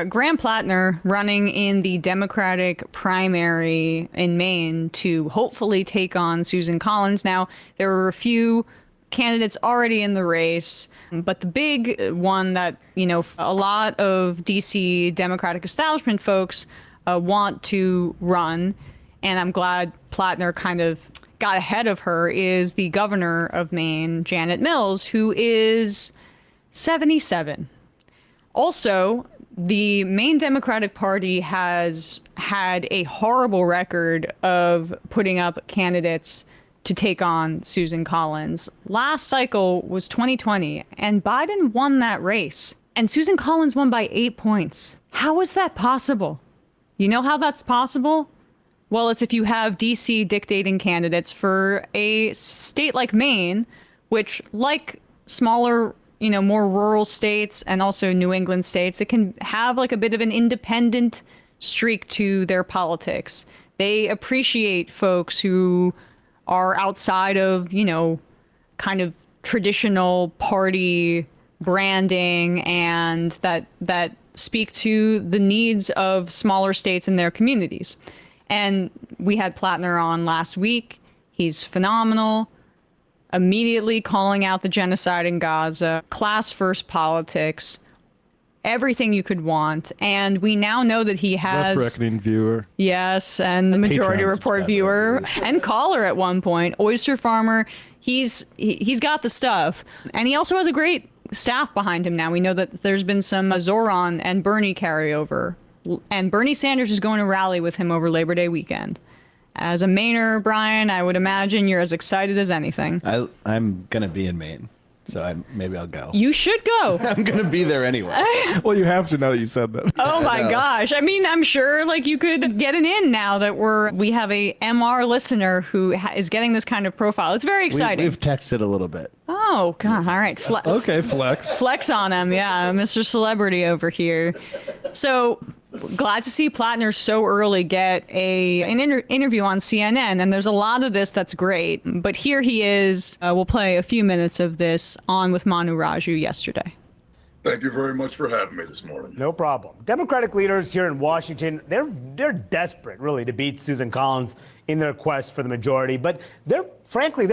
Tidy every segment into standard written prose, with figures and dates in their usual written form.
Graham Platner running in the Democratic primary in Maine to hopefully take on Susan Collins. Now, there were a few candidates already in the race, but the big one that, a lot of DC Democratic establishment folks want to run, and I'm glad Platner kind of got ahead of her, is the governor of Maine, Janet Mills, who is 77. Also, the Maine Democratic Party has had a horrible record of putting up candidates to take on Susan Collins. Last cycle was 2020, and Biden won that race. And Susan Collins won by 8 points. How is that possible? You know how that's possible? Well, it's if you have DC dictating candidates for a state like Maine, which, like smaller, more rural states and also New England states, it can have like a bit of an independent streak to their politics. They appreciate folks who are outside of, kind of traditional party branding and that speak to the needs of smaller states and their communities. And we had Platner on last week. He's phenomenal. Immediately calling out the genocide in Gaza, class first politics, everything you could want. And we now know that he has Left-reckoning viewer. Yes, and the Majority Report viewer and caller at one point, oyster farmer. He's got the stuff, and he also has a great staff behind him now. We know that there's been some Zoran and Bernie carryover, and Bernie Sanders is going to rally with him over Labor Day weekend. As a Mainer, Brian, I would imagine you're as excited as anything. I'm going to be in Maine, so maybe I'll go. You should go. I'm going to be there anyway. Well, you have to know that you said that. Oh my gosh. I mean, I'm sure you could get an in now that we have a MR listener who is getting this kind of profile. It's very exciting. We've texted a little bit. Oh, God. All right. Okay, flex. Flex on him. Yeah, Mr. Celebrity over here. So glad to see Platner so early get an interview on CNN, and there's a lot of this that's great. But here he is. We'll play a few minutes of this on with Manu Raju yesterday. Thank you very much for having me this morning. No problem. Democratic leaders here in Washington, they're desperate, really, to beat Susan Collins in their quest for the majority. But they're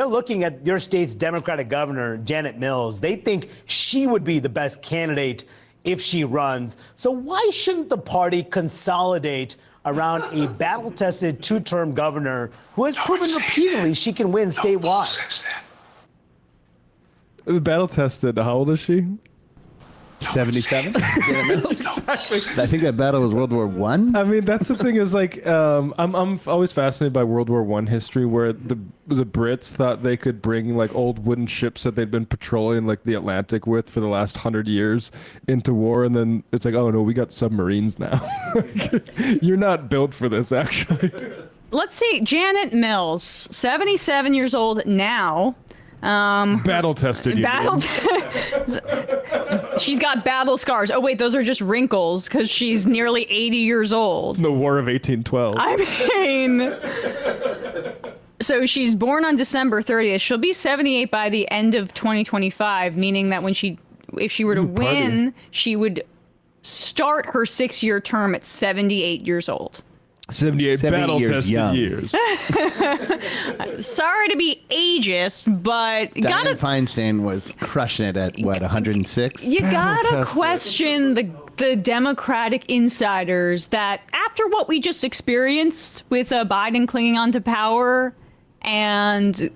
looking at your state's Democratic governor, Janet Mills. They think she would be the best candidate if she runs. So why shouldn't the party consolidate around a battle-tested two-term governor who has proven repeatedly she can win statewide? Battle-tested. How old is she? 77? Exactly. I think that battle was World War I. I mean, that's the thing is I'm always fascinated by World War I history, where the Brits thought they could bring old wooden ships that they'd been patrolling the Atlantic with for the last 100 years into war, and then it's oh no, we got submarines now. You're not built for this, actually. Let's see, Janet Mills, 77 years old now. Battle tested. She's got battle scars. Oh wait, those are just wrinkles because she's nearly 80 years old. The War of 1812. I mean, so she's born on December 30th. She'll be 78 by the end of 2025, meaning that if she were to win, she would start her 6-year term at 78 years old. 78 battle-tested years. Sorry to be ageist, but Dianne Feinstein was crushing it at, 106? You gotta question the Democratic insiders that after what we just experienced with Biden clinging onto power and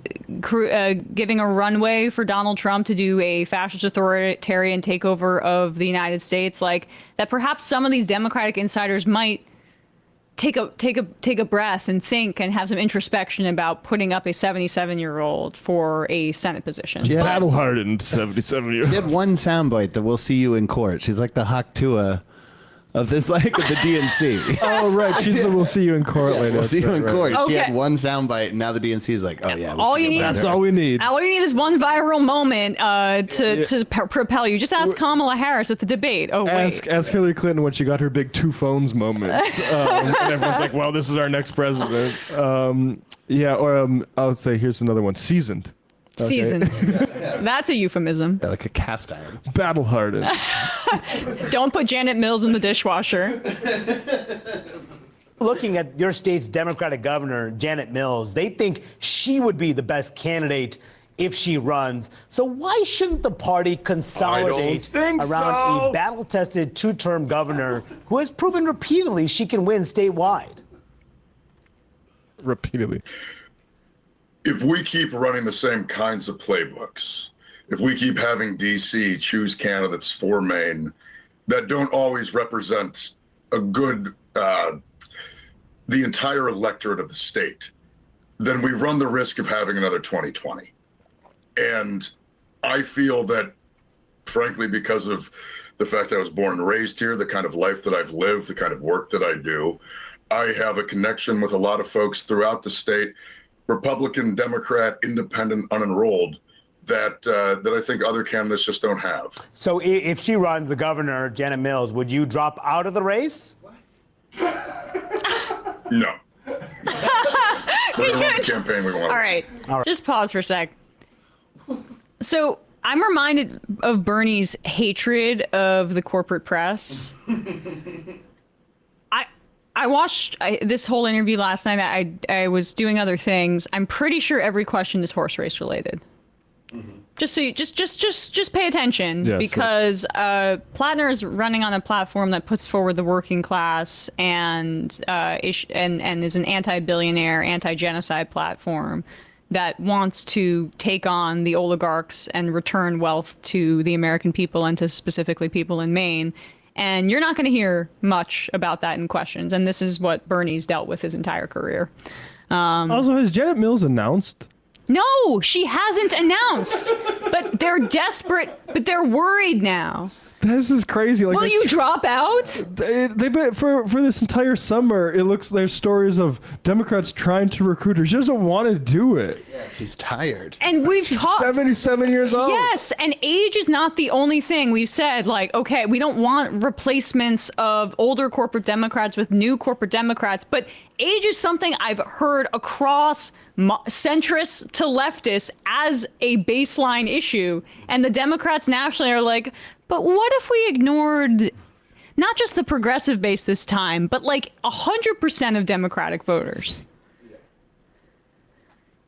giving a runway for Donald Trump to do a fascist authoritarian takeover of the United States, that perhaps some of these Democratic insiders might take a breath and think and have some introspection about putting up a 77-year-old for a Senate position. Battle-hardened 77-year-old. She had one soundbite that "We'll see you in court." She's like the Hawk Tuah of this, of the DNC. Oh, right. She's "We'll see you in court" later. We'll see you in court. Okay. She had one soundbite, and now the DNC is like, "Oh yeah." That's all we need. All we need is one viral moment to propel you. Just ask Kamala Harris at the debate. Oh, wait. Ask Hillary Clinton when she got her big two phones moment. And everyone's like, well, this is our next president. I would say here's another one. Seasoned. Seasoned. That's a euphemism. Yeah, like a cast iron. Battle hardened. Don't put Janet Mills in the dishwasher. Looking at your state's Democratic governor, Janet Mills, they think she would be the best candidate if she runs. So why shouldn't the party consolidate around a battle-tested two-term governor who has proven repeatedly she can win statewide? Repeatedly. If we keep running the same kinds of playbooks, if we keep having DC choose candidates for Maine that don't always represent a good, the entire electorate of the state, then we run the risk of having another 2020. And I feel that, frankly, because of the fact I was born and raised here, the kind of life that I've lived, the kind of work that I do, I have a connection with a lot of folks throughout the state, Republican, Democrat, independent, unenrolled, that I think other candidates just don't have. So if she runs, the governor, Janet Mills, would you drop out of the race? No. We're going to run the campaign we want. All right. Just pause for a sec. So I'm reminded of Bernie's hatred of the corporate press. I watched this whole interview last night. I was doing other things. I'm pretty sure every question is horse race related. Mm-hmm. Just so you just pay attention, because Platner is running on a platform that puts forward the working class and is an anti-billionaire, anti-genocide platform that wants to take on the oligarchs and return wealth to the American people and to specifically people in Maine. And you're not going to hear much about that in questions. And this is what Bernie's dealt with his entire career. Also, has Janet Mills announced? No, she hasn't announced. But they're desperate. But they're worried now. This is crazy. Like, will you drop out? They bet for this entire summer. It looks there's stories of Democrats trying to recruit her. She doesn't want to do it. Yeah, she's tired. And we've talked 77 years old. Yes, and age is not the only thing. We've said, like, okay, we don't want replacements of older corporate Democrats with new corporate Democrats, but age is something I've heard across centrists to leftists as a baseline issue, and the Democrats nationally are like, but what if we ignored not just the progressive base this time, but like 100% of Democratic voters?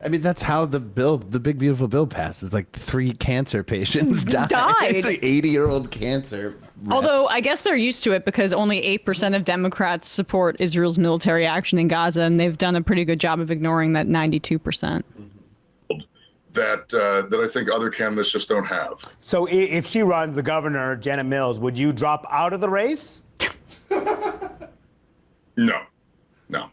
I mean, that's how the big beautiful bill passes. Like 3 cancer patients died. It's like 80-year-old cancer. Although I guess they're used to it because only 8% of Democrats support Israel's military action in Gaza, and they've done a pretty good job of ignoring that 92%. That I think other candidates just don't have. So if she runs, the governor, Janet Mills, would you drop out of the race? No,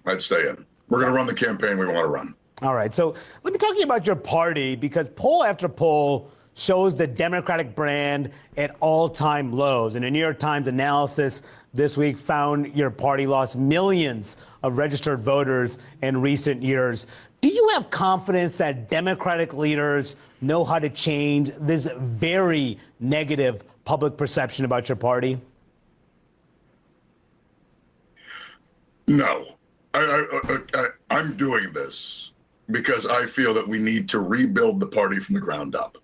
I'd stay in. We're going to run the campaign we want to run. All right. So let me talk to you about your party, because poll after poll shows the Democratic brand at all-time lows. And a New York Times analysis this week found your party lost millions of registered voters in recent years. Do you have confidence that Democratic leaders know how to change this very negative public perception about your party? No. I'm doing this because I feel that we need to rebuild the party from the ground up.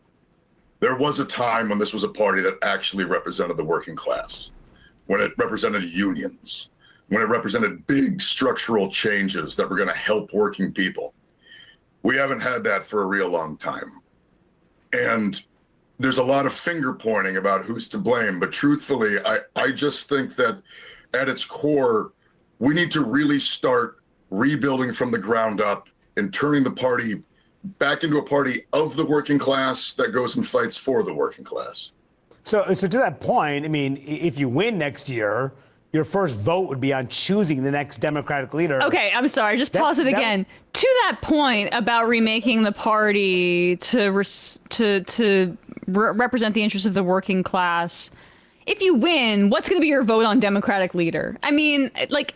There was a time when this was a party that actually represented the working class, when it represented unions, when it represented big structural changes that were going to help working people. We haven't had that for a real long time. And there's a lot of finger pointing about who's to blame. But truthfully, I just think that at its core, we need to really start rebuilding from the ground up and turning the party back into a party of the working class that goes and fights for the working class. So to that point, I mean, if you win next year, your first vote would be on choosing the next Democratic leader. Okay, I'm sorry. Just pause it again. To that point about remaking the party to represent the interests of the working class, if you win, what's going to be your vote on Democratic leader? I mean, like,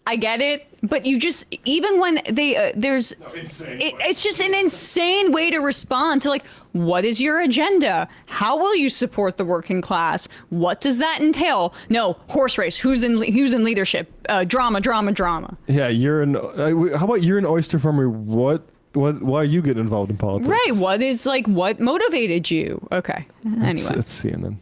I get it, but you just, even when they, it's just an insane way to respond to, like, what is your agenda? How will you support the working class? What does that entail? No, horse race. Who's in leadership? Drama. Yeah, how about you're an oyster farmer? What why are you getting involved in politics? Right. What motivated you? Okay. Anyway. Let's see, and then.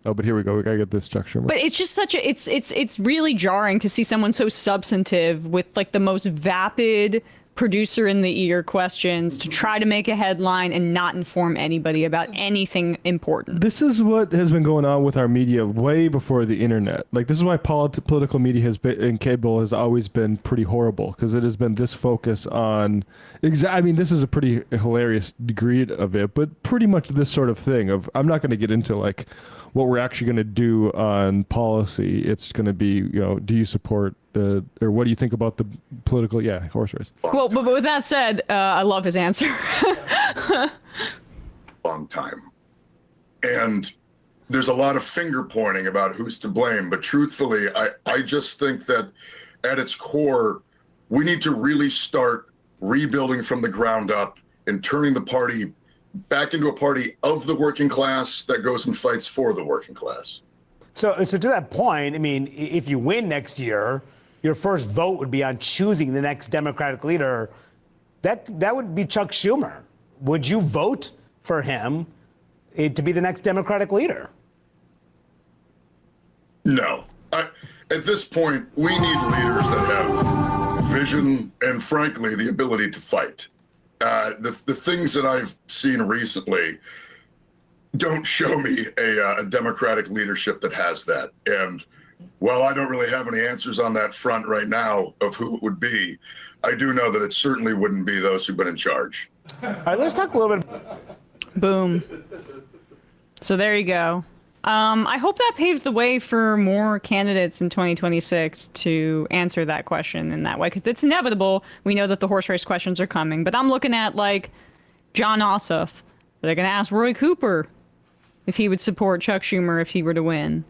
Oh, but here we go. We gotta get this Chuck Schumer. But it's just it's really jarring to see someone so substantive with like the most vapid producer in the ear questions to try to make a headline and not inform anybody about anything important. This is what has been going on with our media way before the internet. Like, this is why political media has been, and cable has always been pretty horrible, because it has been this focus on I mean, this is a pretty hilarious degree of it, but pretty much this sort of thing of, I'm not going to get into like what we're actually going to do on policy. It's going to be, do you support or what do you think about the political, horse race? Well, but with that said, I love his answer. Long time. And there's a lot of finger pointing about who's to blame. But truthfully, I just think that at its core, we need to really start rebuilding from the ground up and turning the party back into a party of the working class that goes and fights for the working class. So to that point, I mean, if you win next year, your first vote would be on choosing the next Democratic leader. That would be Chuck Schumer. Would you vote for him to be the next Democratic leader? No. At this point, we need leaders that have vision and, frankly, the ability to fight. The things that I've seen recently don't show me a Democratic leadership that has that. And while I don't really have any answers on that front right now of who it would be, I do know that it certainly wouldn't be those who've been in charge. All right, let's talk a little bit. Boom. So there you go. I hope that paves the way for more candidates in 2026 to answer that question in that way, because it's inevitable. We know that the horse race questions are coming, but I'm looking at like John Ossoff. They're going to ask Roy Cooper if he would support Chuck Schumer if he were to win.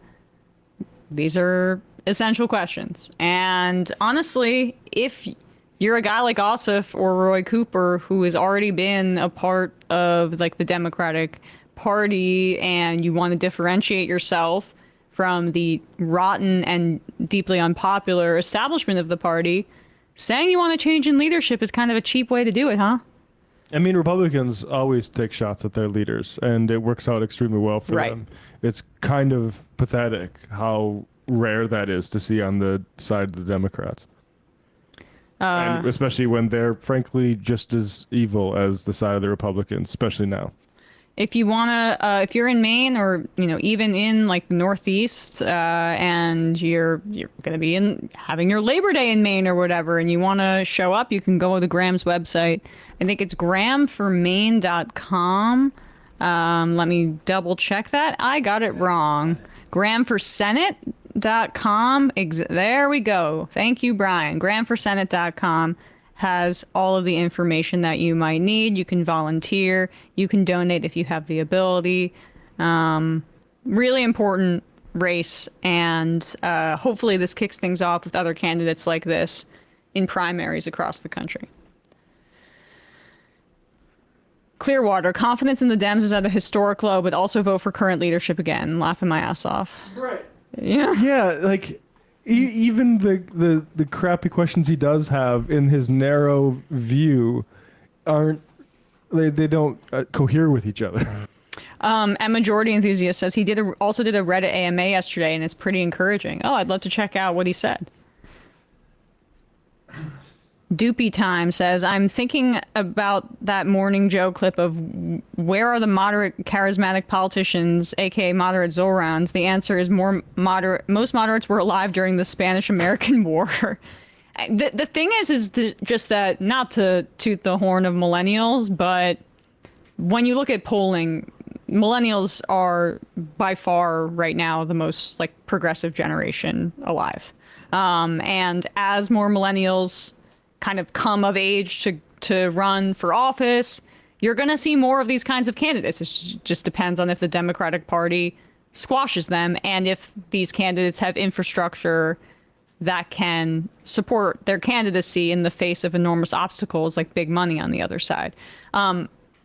These are essential questions. And honestly, if you're a guy like Ossoff or Roy Cooper, who has already been a part of like the Democratic Party, and you want to differentiate yourself from the rotten and deeply unpopular establishment of the party, saying you want to change in leadership is kind of a cheap way to do it, huh? I mean, Republicans always take shots at their leaders, and it works out extremely well for them. It's kind of pathetic how rare that is to see on the side of the Democrats. And especially when they're, frankly, just as evil as the side of the Republicans, especially now. If you want to, if you're in Maine or, even in like the Northeast, and you're going to be having your Labor Day in Maine or whatever, and you want to show up, you can go to Graham's website. I think it's grahamformaine.com. Let me double check that. I got it wrong. grahamforsenate.com. There we go. Thank you, Brian. grahamforsenate.com has all of the information that you might need. You can volunteer. You can donate if you have the ability. Really important race, and hopefully this kicks things off with other candidates like this in primaries across the country. Clearwater, confidence in the Dems is at a historic low, but also vote for current leadership again. Laughing my ass off. Right. Yeah. Yeah, like even the crappy questions he does have in his narrow view aren't, they don't cohere with each other. And Majority Enthusiast says he also did a Reddit AMA yesterday, and it's pretty encouraging. Oh, I'd love to check out what he said. Doopy Time says, I'm thinking about that Morning Joe clip of where are the moderate charismatic politicians, aka moderate Zorans? The answer is most moderates were alive during the Spanish-American War. The thing is just that, not to toot the horn of millennials, but when you look at polling, millennials are by far right now the most like progressive generation alive. And as more millennials kind of come of age to run for office, you're going to see more of these kinds of candidates. It just depends on if the Democratic Party squashes them and if these candidates have infrastructure that can support their candidacy in the face of enormous obstacles like big money on the other side.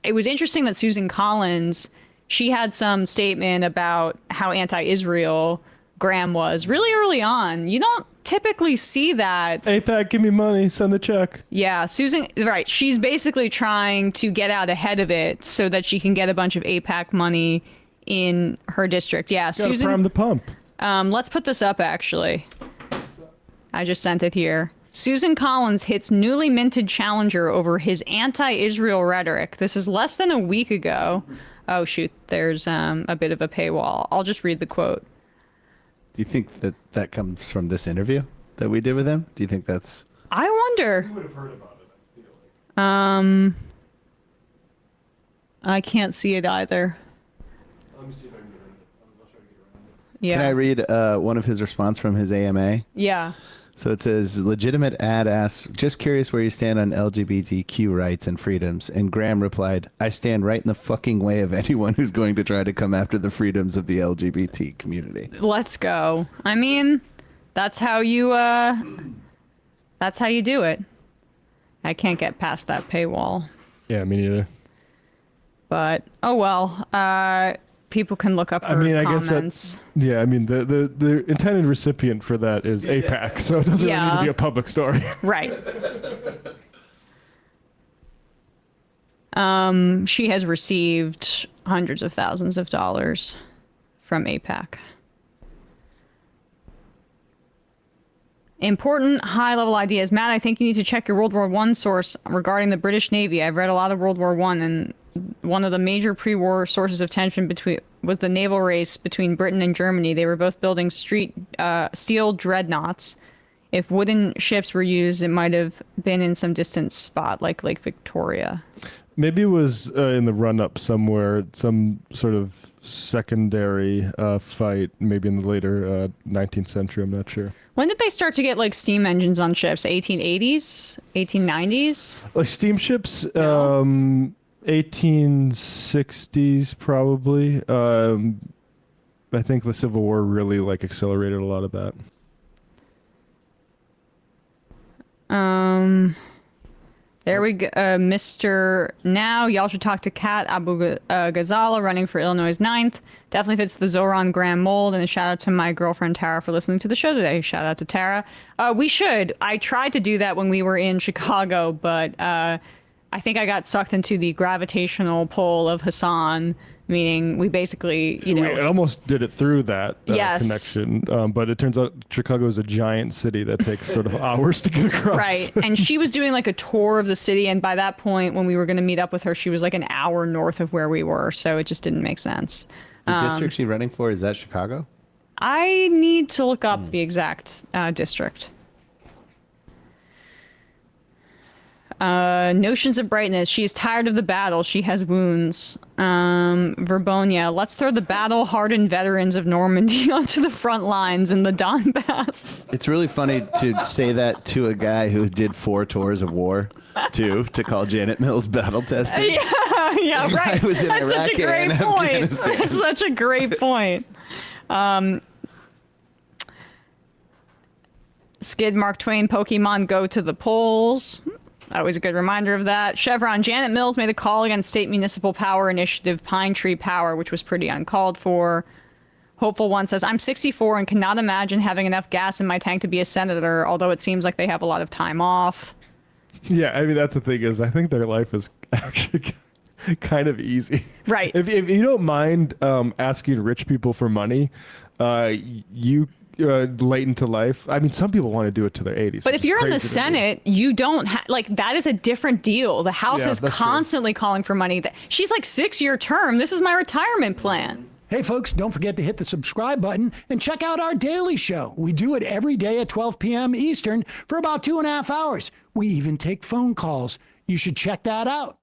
It was interesting that Susan Collins, she had some statement about how anti-Israel Graham was really early on. You don't typically see that. APAC, give me money, send the check. Yeah, Susan, right. She's basically trying to get out ahead of it so that she can get a bunch of APAC money in her district. Yeah, Gotta Susan. prime the pump. Let's put this up, actually. I just sent it here. Susan Collins hits newly minted challenger over his anti-Israel rhetoric. This is less than a week ago. Oh, shoot. There's a bit of a paywall. I'll just read the quote. Do you think that comes from this interview that we did with him? Do you think that's... I wonder. You would have heard about it, I feel like. I can't see it either. Let me see if I can get around it. I'll try to get around it. Yeah. Can I read one of his response from his AMA? Yeah. So it says, legitimate ad asks, just curious where you stand on LGBTQ rights and freedoms. And Graham replied, I stand right in the fucking way of anyone who's going to try to come after the freedoms of the LGBT community. Let's go. I mean, that's how you do it. I can't get past that paywall. Yeah, me neither. But oh well. People can look up her comments. Guess I mean the intended recipient for that is APAC, so it doesn't really need to be a public story. Right. She has received hundreds of thousands of dollars from APAC. Important high-level ideas. Matt, I think you need to check your World War I source regarding the British Navy. I've read a lot of World War I, and one of the major pre-war sources of tension was the naval race between Britain and Germany. They were both building steel dreadnoughts. If wooden ships were used, it might have been in some distant spot, like Lake Victoria. Maybe it was in the run-up somewhere, some sort of secondary fight, maybe in the later 19th century. I'm not sure. When did they start to get like steam engines on ships? 1880s? 1890s? Like steamships, 1860s probably. I think the Civil War really like accelerated a lot of that. There we go. Mr. Now, y'all should talk to Kat Abu Ghazala running for Illinois' 9th. Definitely fits the Zoran Graham mold. And a shout out to my girlfriend Tara for listening to the show today. Shout out to Tara. We should. I tried to do that when we were in Chicago, but I think I got sucked into the gravitational pull of Hassan, meaning we basically, We almost did it through that Yes. connection, but it turns out Chicago is a giant city that takes sort of hours to get across. Right. And she was doing like a tour of the city. And by that point, when we were going to meet up with her, she was like an hour north of where we were. So it just didn't make sense. The district she's running for, is that Chicago? I need to look up the exact district. Notions of brightness. She is tired of the battle. She has wounds. Verbonia. Let's throw the battle-hardened veterans of Normandy onto the front lines in the Donbass. It's really funny to say that to a guy who did 4 tours of war, too, to call Janet Mills battle tested. Yeah, right. I was in That's Iraq such a great and point. Afghanistan. That's such a great point. Skid Mark Twain Pokemon go to the polls. Always a good reminder of that. Chevron, Janet Mills made a call against state municipal power initiative Pine Tree Power, which was pretty uncalled for. Hopeful One says, I'm 64 and cannot imagine having enough gas in my tank to be a senator, although it seems like they have a lot of time off. Yeah, I mean, that's the thing is I think their life is actually kind of easy. Right. If you don't mind asking rich people for money, you late into life. I mean, some people want to do it to their 80s. But if you're in the Senate, you don't like that is a different deal. The House is constantly calling for money. She's like 6-year term. This is my retirement plan. Hey, folks, don't forget to hit the subscribe button and check out our daily show. We do it every day at 12 p.m. Eastern for about 2.5 hours. We even take phone calls. You should check that out.